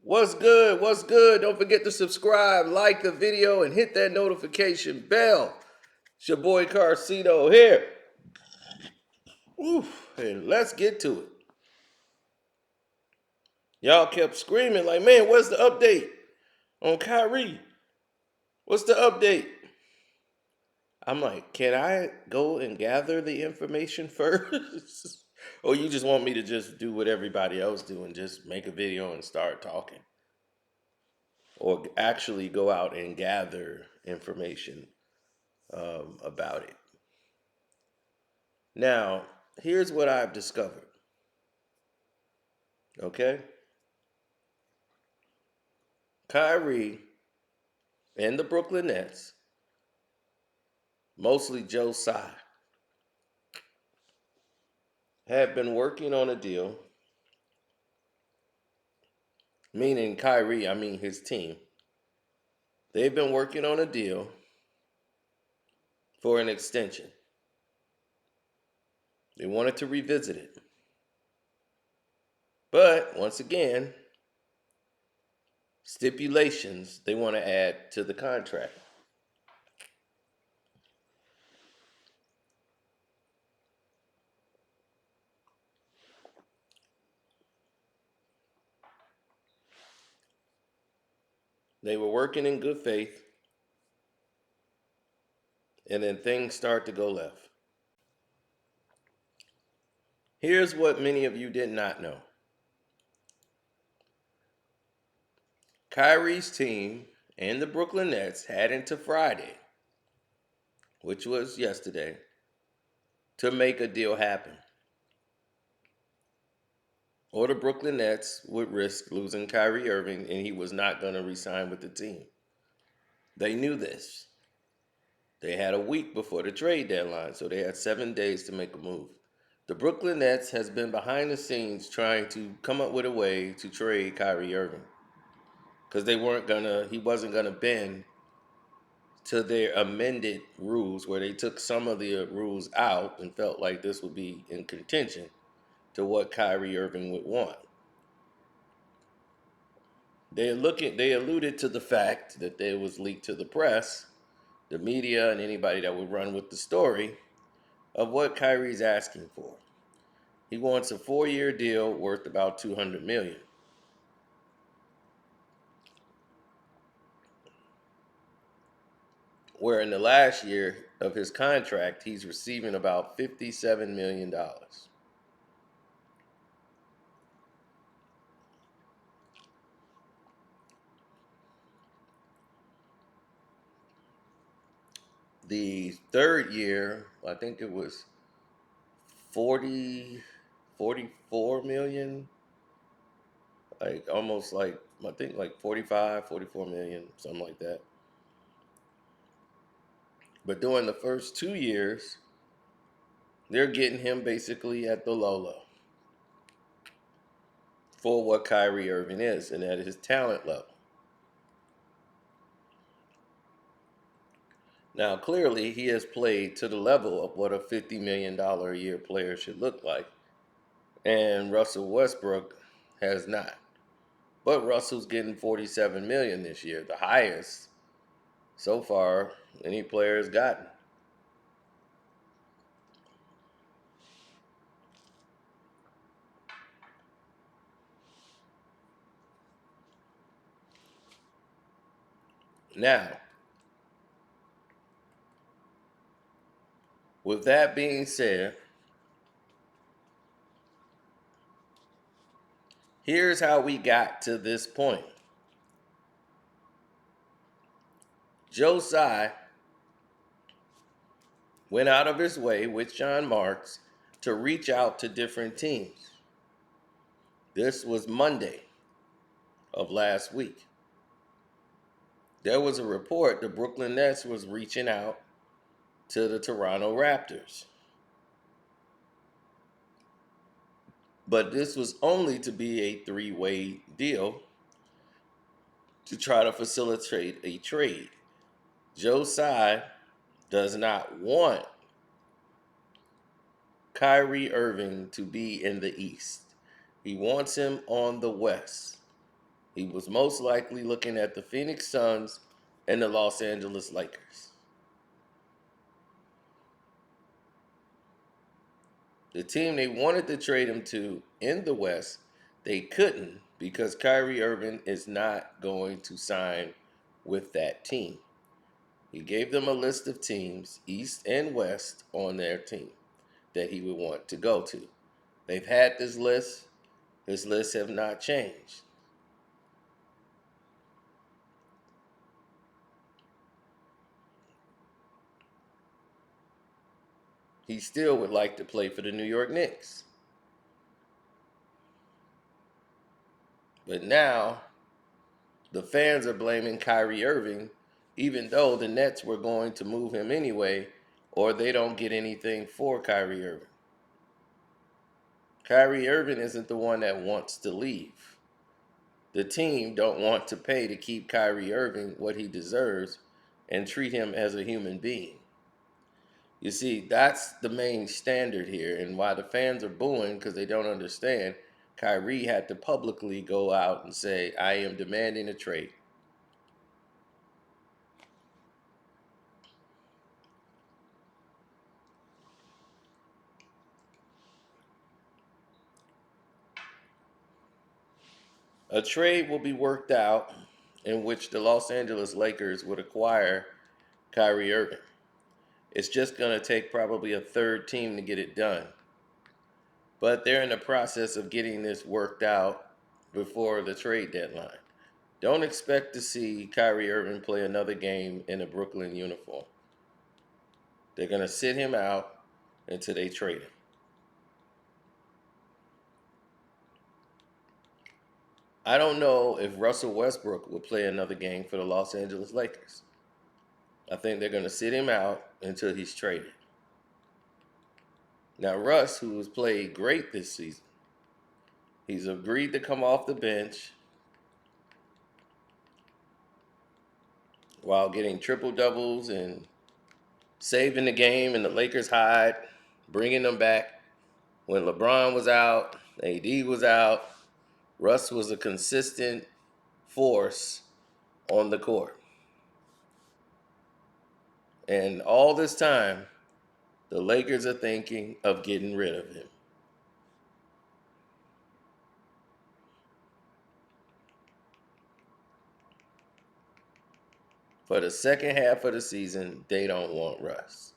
What's good? What's good? Don't forget to subscribe, like the video, and hit that notification bell. It's your boy Carcito here. Oof, and let's get to it. Y'all kept screaming like, man, where's the update on Kyrie? What's the update? I'm like, can I go and gather the information first? Or you just want me to just do what everybody else do and just make a video and start talking? Or actually go out and gather information about it? Now, here's what I've discovered. Okay? Kyrie and the Brooklyn Nets, mostly Joe Tsai, have been working on a deal, meaning Kyrie, I mean his team. They've been working on a deal for an extension. They wanted to revisit it. But once again, stipulations they want to add to the contract. They were working in good faith, and then things start to go left. Here's what many of you did not know. Kyrie's team and the Brooklyn Nets had until Friday, which was yesterday, to make a deal happen. Or the Brooklyn Nets would risk losing Kyrie Irving and he was not going to re-sign with the team. They knew this. They had a week before the trade deadline, so they had 7 days to make a move. The Brooklyn Nets has been behind the scenes trying to come up with a way to trade Kyrie Irving. Because he wasn't gonna bend to their amended rules where they took some of the rules out and felt like this would be in contention to what Kyrie Irving would want. They alluded to the fact that there was leaked to the press, the media, and anybody that would run with the story of what Kyrie's asking for. He wants a 4-year deal worth about $200 million. Where in the last year of his contract, he's receiving about $57 million. The third year, I think it was 40, 44 million, like almost like, I think like 45, 44 million, something like that. But during the first 2 years, they're getting him basically at the low low for what Kyrie Irving is and at his talent level. Now, clearly, he has played to the level of what a $50 million a year player should look like. And Russell Westbrook has not. But Russell's getting 47 million this year, the highest so far any player has gotten. Now, with that being said, here's how we got to this point. Joe Tsai went out of his way with John Marks to reach out to different teams. This was Monday of last week. There was a report the Brooklyn Nets was reaching out to the Toronto Raptors. But this was only to be a 3-way deal to try to facilitate a trade. Joe Tsai does not want Kyrie Irving to be in the East. He wants him on the West. He was most likely looking at the Phoenix Suns and the Los Angeles Lakers. The team they wanted to trade him to in the West, they couldn't because Kyrie Irving is not going to sign with that team. He gave them a list of teams, East and West, on their team that he would want to go to. They've had this list. His lists have not changed. He still would like to play for the New York Knicks. But now the fans are blaming Kyrie Irving, even though the Nets were going to move him anyway, or they don't get anything for Kyrie Irving. Kyrie Irving isn't the one that wants to leave. The team don't want to pay to keep Kyrie Irving what he deserves and treat him as a human being. You see, that's the main standard here, and why the fans are booing because they don't understand. Kyrie had to publicly go out and say, I am demanding a trade. A trade will be worked out in which the Los Angeles Lakers would acquire Kyrie Irving. It's just going to take probably a third team to get it done. But they're in the process of getting this worked out before the trade deadline. Don't expect to see Kyrie Irving play another game in a Brooklyn uniform. They're going to sit him out until they trade him. I don't know if Russell Westbrook will play another game for the Los Angeles Lakers. I think they're going to sit him out until he's traded. Now, Russ, who has played great this season, he's agreed to come off the bench while getting triple doubles and saving the game, and the Lakers hide, bringing them back. When LeBron was out, AD was out, Russ was a consistent force on the court. And all this time, the Lakers are thinking of getting rid of him. For the second half of the season, they don't want Russ.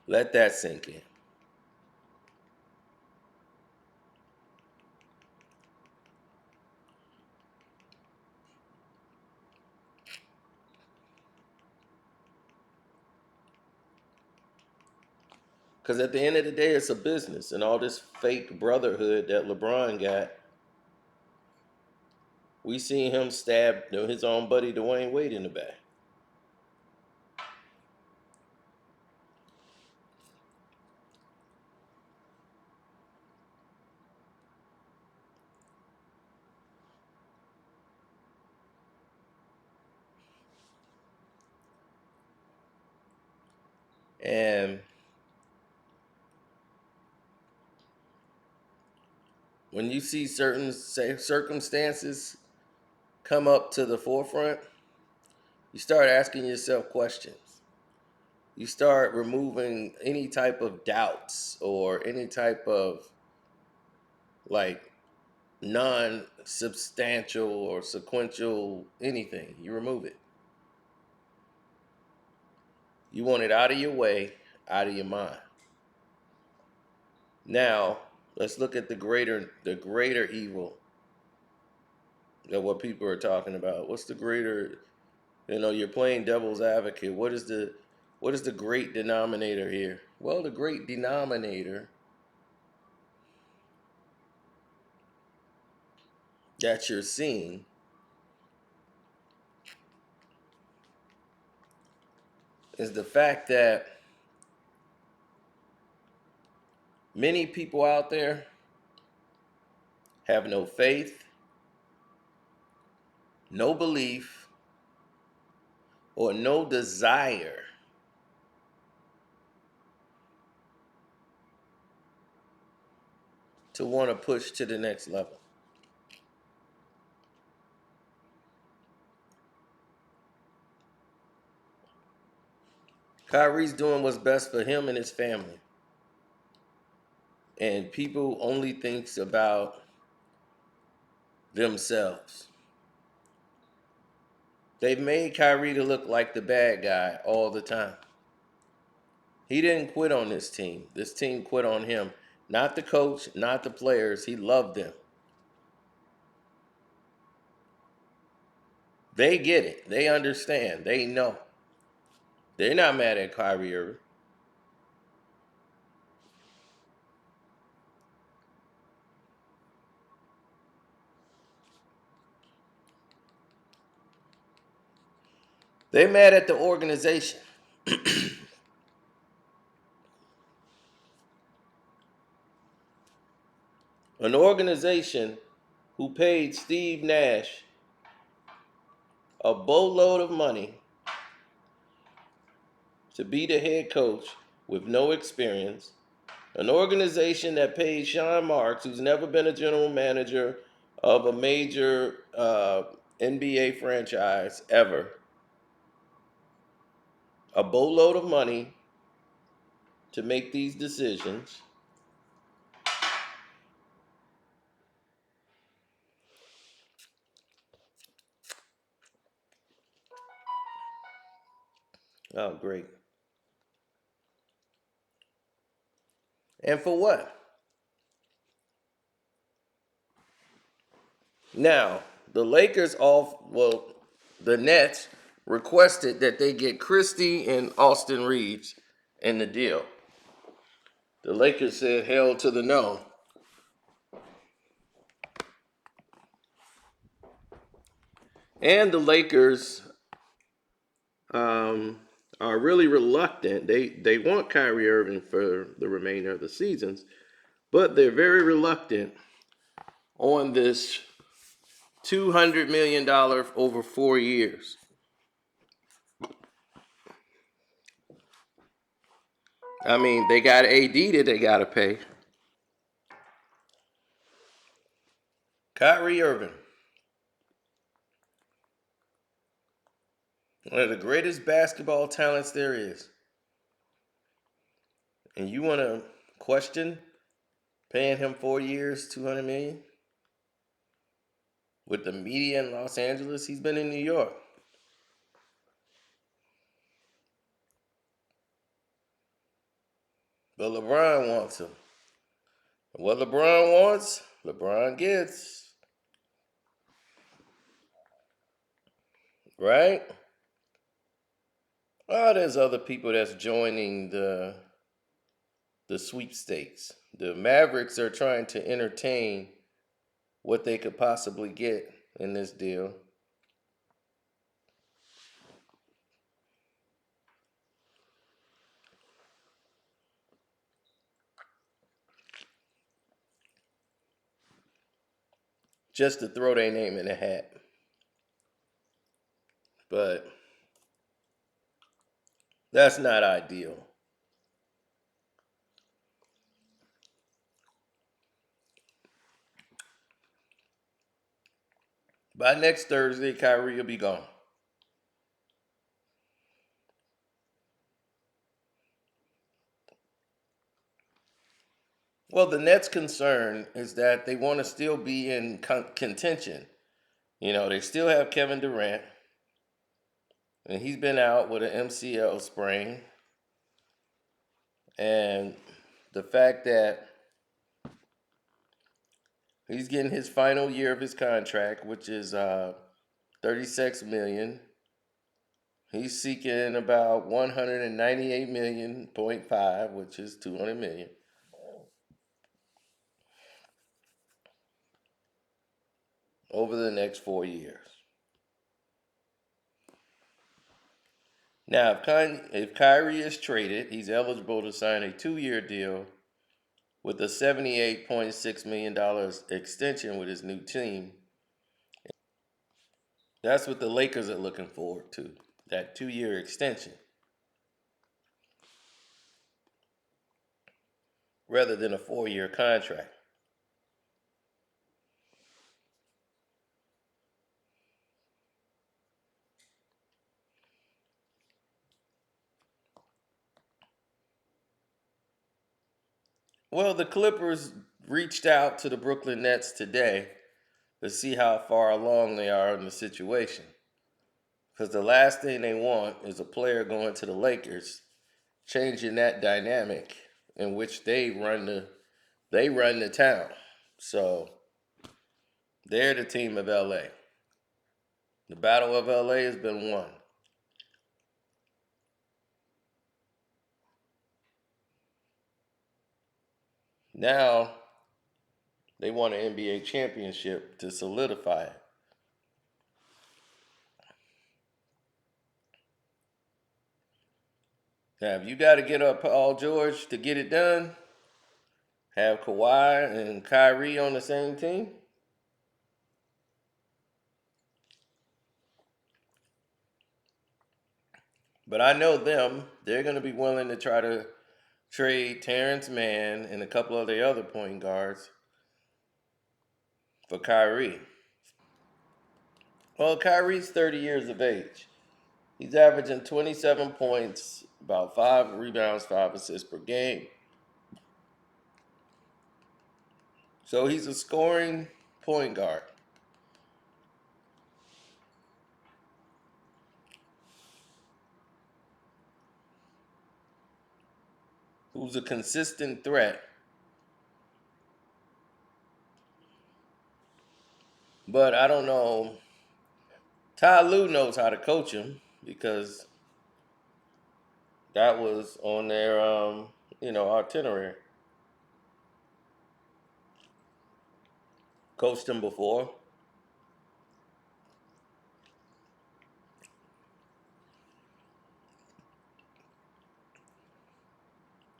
Let that sink in. Because at the end of the day, it's a business. And all this fake brotherhood that LeBron got, we seen him stab his own buddy Dwayne Wade in the back. And when you see certain circumstances come up to the forefront, you start asking yourself questions. You start removing any type of doubts or any type of like non-substantial or sequential anything. You remove it. You want it out of your way, out of your mind. Now, let's look at the greater evil of what people are talking about. What's the greater, you're playing devil's advocate. What is the great denominator here? Well, the great denominator that you're seeing is the fact that many people out there have no faith, no belief, or no desire to want to push to the next level. Kyrie's doing what's best for him and his family. And people only thinks about themselves. They've made Kyrie to look like the bad guy all the time. He didn't quit on this team. This team quit on him. Not the coach, not the players. He loved them. They get it. They understand. They know. They're not mad at Kyrie Irving. They're mad at the organization. An organization who paid Steve Nash a boatload of money to be the head coach with no experience. An organization that paid Sean Marks, who's never been a general manager of a major NBA franchise ever, a boatload of money to make these decisions. Oh, great. And for what? Now, the Lakers the Nets requested that they get Christie and Austin Reeves in the deal. The Lakers said hell to the no. And the Lakers are really reluctant. They want Kyrie Irving for the remainder of the seasons, but they're very reluctant on this $200 million over 4 years. I mean, they got AD that they got to pay. Kyrie Irving, one of the greatest basketball talents there is. And you want to question paying him 4 years, $200 million? With the media in Los Angeles, he's been in New York. But LeBron wants him. What LeBron wants, LeBron gets. Right? Oh, there's other people that's joining the sweepstakes. The Mavericks are trying to entertain what they could possibly get in this deal. Just to throw their name in the hat. But that's not ideal. By next Thursday, Kyrie will be gone. Well, the Nets' concern is that they want to still be in contention. You know, they still have Kevin Durant, and he's been out with an MCL sprain. And the fact that he's getting his final year of his contract, which is 36 million. He's seeking about 198 million point five, which is 200 million. Over the next 4 years. Now, if Kyrie is traded, he's eligible to sign a 2-year deal with a $78.6 million extension with his new team. That's what the Lakers are looking forward to, that 2-year extension, rather than a 4-year contract. Well, the Clippers reached out to the Brooklyn Nets today to see how far along they are in the situation. Because the last thing they want is a player going to the Lakers, changing that dynamic in which they run the town. So they're the team of LA. The Battle of LA has been won. Now they want an NBA championship to solidify it. Now, if you got to get up Paul George to get it done, have Kawhi and Kyrie on the same team. But I know them. They're going to be willing to try to trade Terrence Mann and a couple of the other point guards for Kyrie. Well, Kyrie's 30 years of age. He's averaging 27 points, about 5 rebounds, 5 assists per game. So he's a scoring point guard who's a consistent threat. But I don't know. Ty Lue knows how to coach him because that was on their itinerary. Coached him before.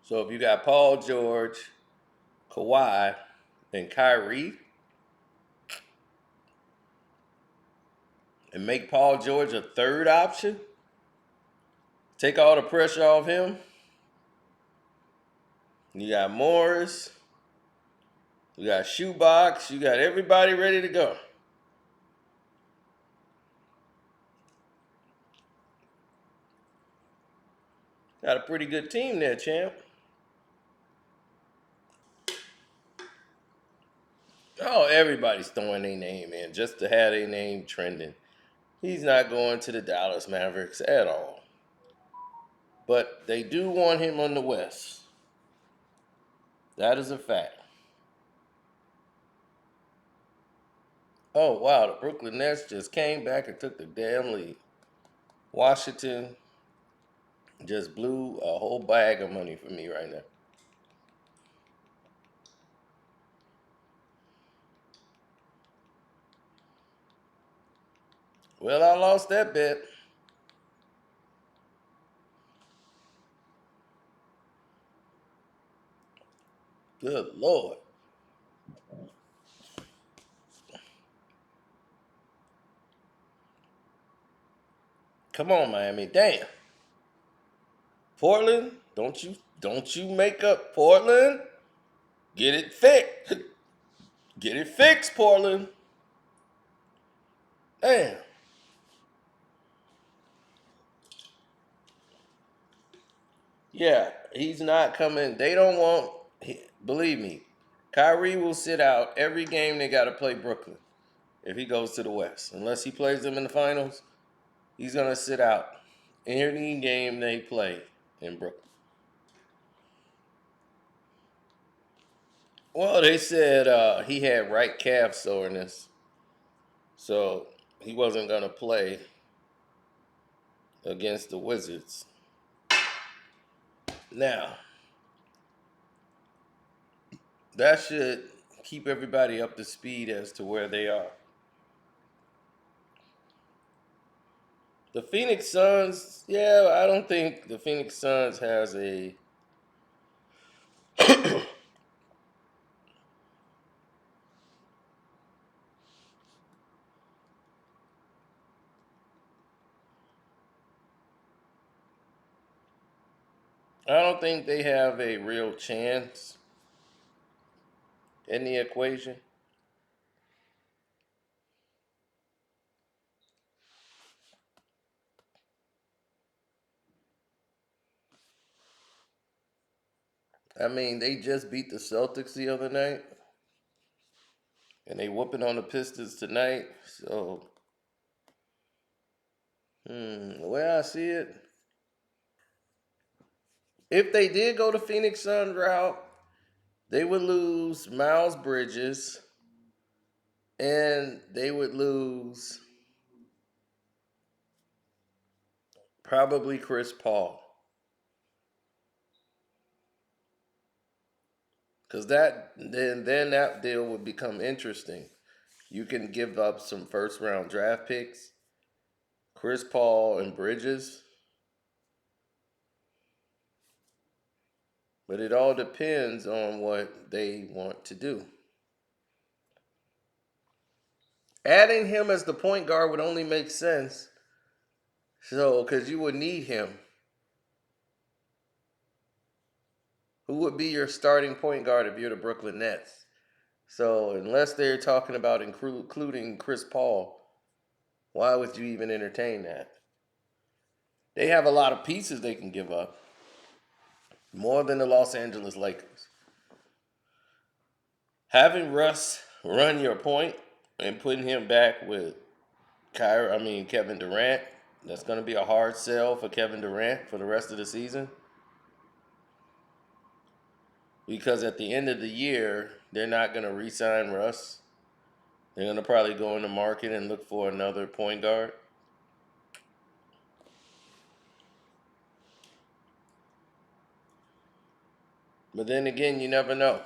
So if you got Paul George, Kawhi, and Kyrie, and make Paul George a third option, take all the pressure off him. You got Morris, you got Shoebox, you got everybody ready to go. Got a pretty good team there, champ. Oh, everybody's throwing their name in just to have their name trending. He's not going to the Dallas Mavericks at all. But they do want him on the West. That is a fact. Oh, wow. The Brooklyn Nets just came back and took the damn lead. Washington just blew a whole bag of money for me right now. Well, I lost that bet. Good Lord. Come on, Miami. Damn. Portland, don't you make up Portland. Get it fixed. Get it fixed, Portland. Damn. Yeah, he's not coming. They don't want. Believe me, Kyrie will sit out every game they got to play Brooklyn if he goes to the West. Unless he plays them in the finals, he's gonna sit out any game they play in Brooklyn. Well, they said he had right calf soreness, so he wasn't gonna play against the Wizards. Now, that should keep everybody up to speed as to where they are. The Phoenix Suns, yeah, I don't think the Phoenix Suns has a. I don't think they have a real chance in the equation. I mean, they just beat the Celtics the other night, and they whooping on the Pistons tonight. So, the way I see it, if they did go the Phoenix Sun route, they would lose Miles Bridges, and they would lose probably Chris Paul. Because then that deal would become interesting. You can give up some first round draft picks, Chris Paul and Bridges, but it all depends on what they want to do. Adding him as the point guard would only make sense, so because you would need him. Who would be your starting point guard if you're the Brooklyn Nets? So unless they're talking about including Chris Paul, why would you even entertain that? They have a lot of pieces they can give up, more than the Los Angeles Lakers. Having Russ run your point and putting him back with Kevin Durant, that's going to be a hard sell for Kevin Durant for the rest of the season. Because at the end of the year, they're not going to re-sign Russ. They're going to probably go in the market and look for another point guard. But then again, you never know.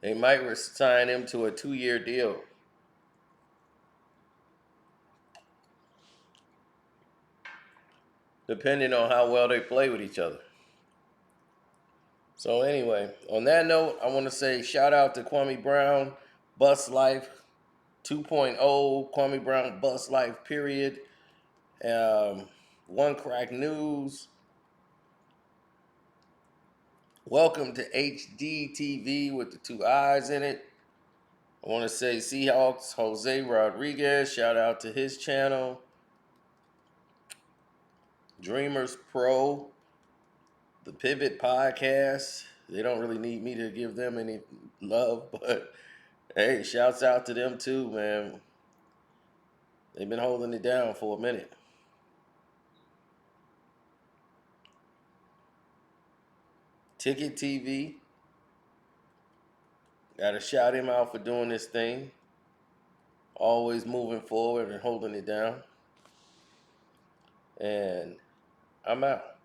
They might sign him to a 2-year deal. Depending on how well they play with each other. So anyway, on that note, I want to say shout out to Kwame Brown, Bus Life 2.0, Kwame Brown Bus Life, period. One Crack News. Welcome to HD TV with the 2 eyes in it. I want to say Seahawks, Jose Rodriguez, shout out to his channel. Dreamers Pro, the Pivot Podcast. They don't really need me to give them any love, but hey, shouts out to them too, man. They've been holding it down for a minute. Ticket TV. Gotta shout him out for doing this thing. Always moving forward and holding it down. And I'm out.